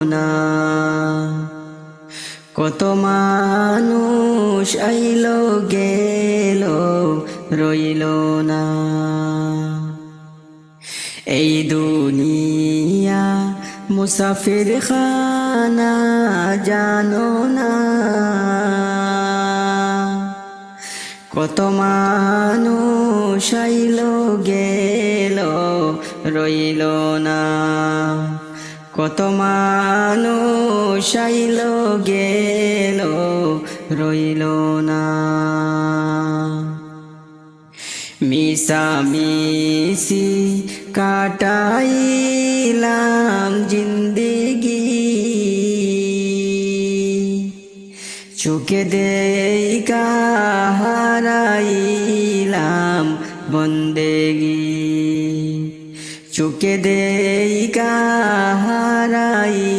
না কত মানুষ আইলো গেল রইল না। এই দুনিয়া মুসাফির খানা জানো না। কত মানুষ আইলো গেল রইল না। কত মানুষ আইলো গেল রইল না। মিশামিশি কাটাইলাম জিন্দেগি, চোখে দেখা হারাইলাম বন্দেগি। চোখে দেখা হারাই